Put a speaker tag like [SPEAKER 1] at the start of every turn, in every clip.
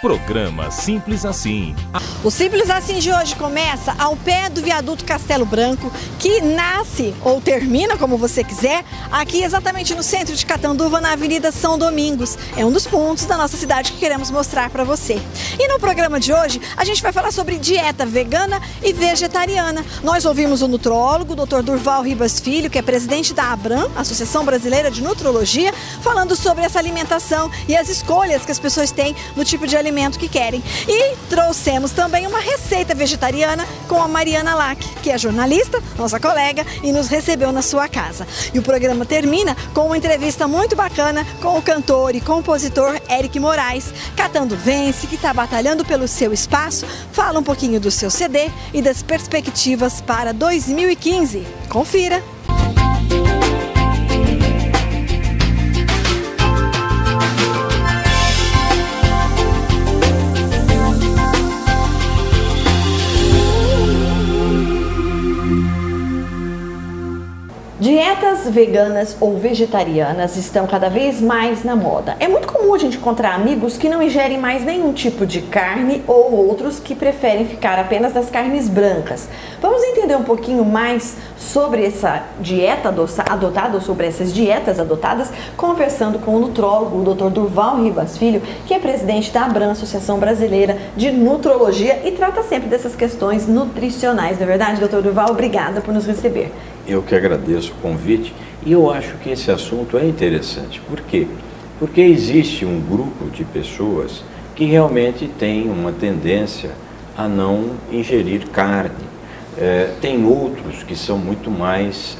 [SPEAKER 1] Programa Simples Assim.
[SPEAKER 2] O Simples Assim de hoje começa ao pé do viaduto Castelo Branco, que nasce ou termina, como você quiser, aqui exatamente no centro de Catanduva, na Avenida São Domingos. É um dos pontos da nossa cidade que queremos mostrar para você. E no programa de hoje, a gente vai falar sobre dieta vegana e vegetariana. Nós ouvimos o nutrólogo, o Dr. Durval Ribas Filho, que é presidente da ABRAM, Associação Brasileira de Nutrologia, falando sobre essa alimentação e as escolhas que as pessoas têm no tipo de alimento que querem. E trouxemos também uma receita vegetariana com a Mariana Lack, que é jornalista, nossa colega, e nos recebeu na sua casa. E o programa termina com uma entrevista muito bacana com o cantor e compositor Eric Moraes, catanduvense, que está batalhando pelo seu espaço, fala um pouquinho do seu CD e das perspectivas para 2015. Confira! Dietas veganas ou vegetarianas estão cada vez mais na moda. É muito comum a gente encontrar amigos que não ingerem mais nenhum tipo de carne ou outros que preferem ficar apenas das carnes brancas. Vamos entender um pouquinho mais sobre essa dieta adotada, ou sobre essas dietas adotadas, conversando com o nutrólogo, o Dr. Durval Ribas Filho, que é presidente da ABRAM, Associação Brasileira de Nutrologia, e trata sempre dessas questões nutricionais. Não é verdade, Dr. Durval? Obrigada por nos receber.
[SPEAKER 3] Eu que agradeço o convite e eu acho que esse assunto é interessante. Por quê? Porque existe um grupo de pessoas que realmente tem uma tendência a não ingerir carne. Tem outros que são muito mais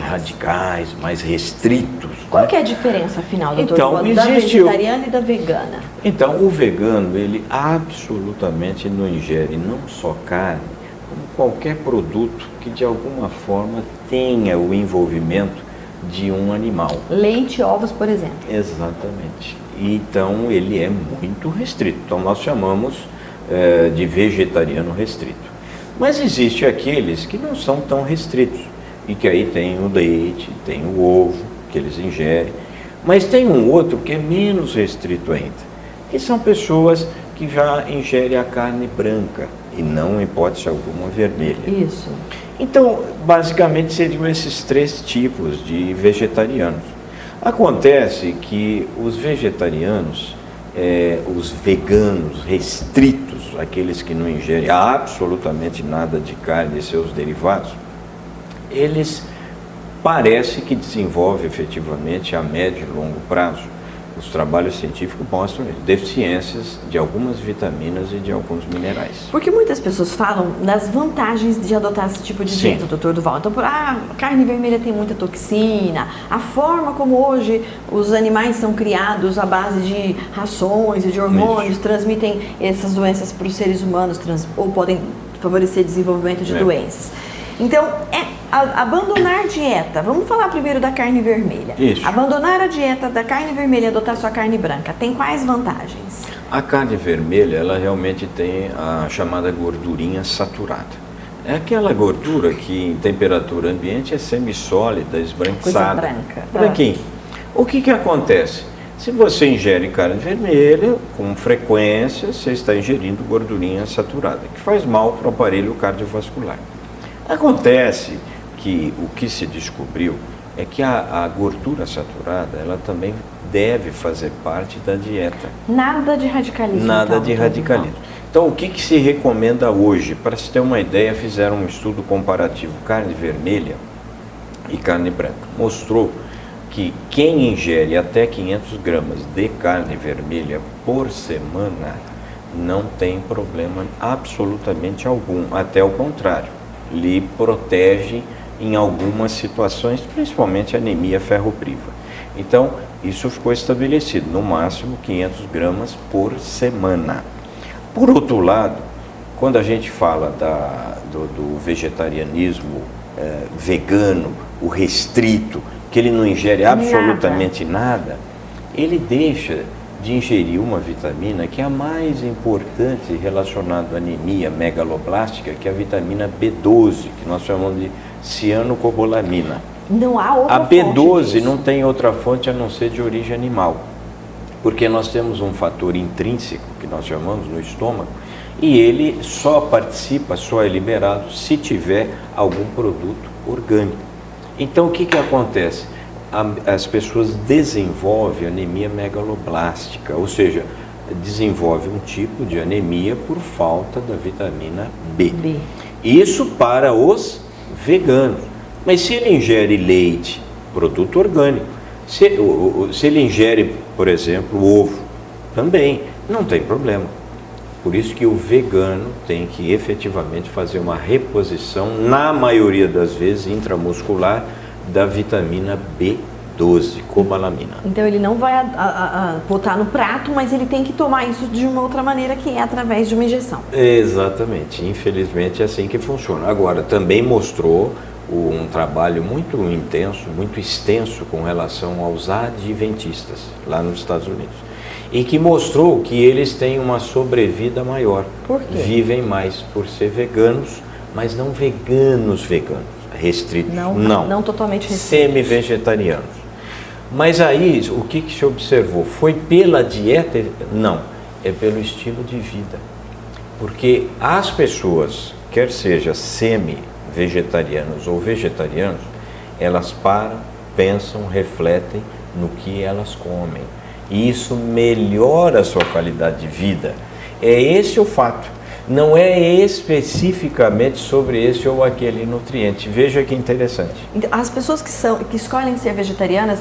[SPEAKER 3] radicais, mais restritos.
[SPEAKER 2] Qual que é a diferença, afinal, doutor,
[SPEAKER 3] então,
[SPEAKER 2] da vegetariana e da vegana?
[SPEAKER 3] Então, o vegano, ele absolutamente não ingere não só carne, como qualquer produto que de alguma forma tenha o envolvimento de um animal.
[SPEAKER 2] Leite, ovos, por exemplo.
[SPEAKER 3] Exatamente. Então ele é muito restrito. Então nós chamamos de vegetariano restrito. Mas existe aqueles que não são tão restritos e que aí tem o leite, tem o ovo que eles ingerem. Mas tem um outro que é menos restrito ainda, que são pessoas que já ingerem a carne branca e não, em hipótese alguma, vermelha.
[SPEAKER 2] Isso.
[SPEAKER 3] Então, basicamente, seriam esses três tipos de vegetarianos. Acontece que os vegetarianos, os veganos restritos, aqueles que não ingerem absolutamente nada de carne e seus derivados, eles parece que desenvolvem efetivamente a médio e longo prazo. Os trabalhos científicos mostram deficiências de algumas vitaminas e de alguns minerais.
[SPEAKER 2] Porque muitas pessoas falam das vantagens de adotar esse tipo de dieta, doutor Durval. Então, a carne vermelha tem muita toxina, a forma como hoje os animais são criados à base de rações e de hormônios transmitem essas doenças para os seres humanos ou podem favorecer desenvolvimento de doenças. Então, abandonar dieta. Vamos falar primeiro da carne vermelha.
[SPEAKER 3] Isso.
[SPEAKER 2] Abandonar a dieta da carne vermelha e adotar só carne branca. Tem quais vantagens?
[SPEAKER 3] A carne vermelha, ela realmente tem a chamada gordurinha saturada. É aquela gordura que em temperatura ambiente é semissólida, esbranquiçada.
[SPEAKER 2] Coisa branca.
[SPEAKER 3] Branquinho. O que acontece? Se você ingere carne vermelha, com frequência, você está ingerindo gordurinha saturada, que faz mal para o aparelho cardiovascular. Acontece que o que se descobriu é que a gordura saturada, ela também deve fazer parte da dieta.
[SPEAKER 2] Nada de radicalismo.
[SPEAKER 3] Nada de radicalismo. Então, o que se recomenda hoje? Para se ter uma ideia, fizeram um estudo comparativo carne vermelha e carne branca. Mostrou que quem ingere até 500 gramas de carne vermelha por semana não tem problema absolutamente algum, até o contrário. Lhe protege em algumas situações, principalmente anemia ferropriva. Então, isso ficou estabelecido, no máximo 500 gramas por semana. Por outro lado, quando a gente fala do vegetarianismo vegano, o restrito, que ele não ingere absolutamente nada, ele deixa de ingerir uma vitamina que é a mais importante relacionada à anemia megaloblástica, que é a vitamina B12, que nós chamamos de cianocobalamina.
[SPEAKER 2] Não há outra
[SPEAKER 3] fonte. A B12
[SPEAKER 2] disso.
[SPEAKER 3] não tem outra fonte a não ser de origem animal. Porque nós temos um fator intrínseco, que nós chamamos no estômago, e ele só participa, só é liberado se tiver algum produto orgânico. Então o que acontece? As pessoas desenvolvem anemia megaloblástica, ou seja, desenvolve um tipo de anemia por falta da vitamina B. Isso para os veganos. Mas se ele ingere leite, produto orgânico, se ele ingere, por exemplo, ovo, também não tem problema. Por isso que o vegano tem que efetivamente fazer uma reposição, na maioria das vezes intramuscular, da vitamina B12, cobalamina.
[SPEAKER 4] Então ele não vai botar no prato, mas ele tem que tomar isso de uma outra maneira, que é através de uma injeção.
[SPEAKER 3] Exatamente, infelizmente é assim que funciona. Agora, também mostrou um trabalho muito intenso, muito extenso com relação aos adventistas lá nos Estados Unidos. E que mostrou que eles têm uma sobrevida maior.
[SPEAKER 4] Por quê?
[SPEAKER 3] Vivem mais por ser veganos, mas não veganos, restritos.
[SPEAKER 4] Não totalmente restritos.
[SPEAKER 3] Semi-vegetarianos. Mas aí, o que se observou? Foi pela dieta? Não, é pelo estilo de vida. Porque as pessoas, quer seja semi-vegetarianos ou vegetarianos, elas param, pensam, refletem no que elas comem. E isso melhora a sua qualidade de vida. É esse o fato. Não é especificamente sobre esse ou aquele nutriente. Veja que interessante.
[SPEAKER 4] Então, as pessoas que escolhem ser vegetarianas,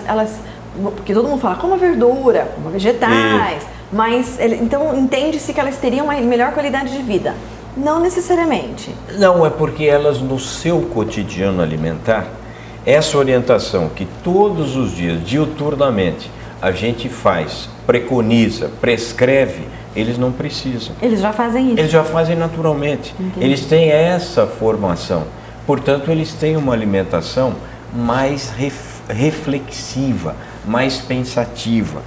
[SPEAKER 4] porque todo mundo fala, coma verdura, coma vegetais, mas então entende-se que elas teriam uma melhor qualidade de vida. Não necessariamente.
[SPEAKER 3] Não, é porque elas no seu cotidiano alimentar, essa orientação que todos os dias, diuturnamente, a gente faz, preconiza, prescreve, eles não precisam.
[SPEAKER 4] Eles já fazem isso.
[SPEAKER 3] Eles já fazem naturalmente.
[SPEAKER 4] Entendi.
[SPEAKER 3] Eles têm essa formação. Portanto, eles têm uma alimentação mais reflexiva, mais pensativa.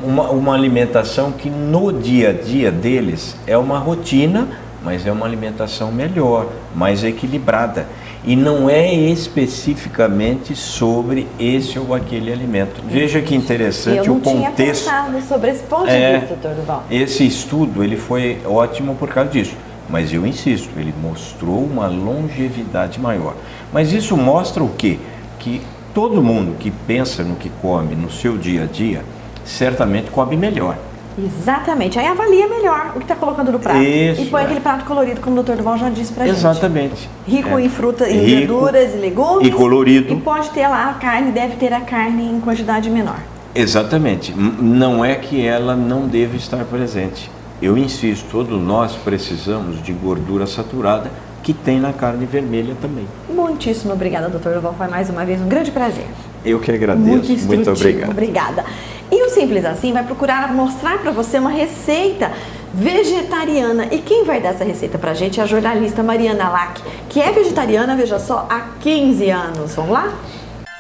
[SPEAKER 3] Uma alimentação que no dia a dia deles é uma rotina, mas é uma alimentação melhor, mais equilibrada. E não é especificamente sobre esse ou aquele alimento. Veja que interessante o contexto.
[SPEAKER 4] Eu não tinha pensado sobre esse ponto de vista, doutor Durval.
[SPEAKER 3] Esse estudo ele foi ótimo por causa disso. Mas eu insisto, ele mostrou uma longevidade maior. Mas isso mostra o quê? Que todo mundo que pensa no que come no seu dia a dia, certamente come melhor.
[SPEAKER 4] Exatamente, aí avalia melhor o que está colocando no prato.
[SPEAKER 3] Isso,
[SPEAKER 4] e põe aquele prato colorido, como o Dr. Durval já disse pra gente.
[SPEAKER 3] Exatamente.
[SPEAKER 4] Rico em fruta, em verduras e legumes.
[SPEAKER 3] E colorido.
[SPEAKER 4] E pode ter lá a carne, deve ter a carne em quantidade menor.
[SPEAKER 3] Exatamente. Não é que ela não deve estar presente. Eu insisto, todos nós precisamos de gordura saturada, que tem na carne vermelha também.
[SPEAKER 4] Muitíssimo obrigada, Dr. Durval. Foi mais uma vez um grande prazer.
[SPEAKER 3] Eu que agradeço. Muito obrigado.
[SPEAKER 4] Obrigada. E o Simples Assim vai procurar mostrar para você uma receita vegetariana. E quem vai dar essa receita pra gente é a jornalista Mariana Lack, que é vegetariana, veja só, há 15 anos. Vamos lá?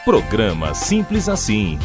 [SPEAKER 1] Programa Simples Assim.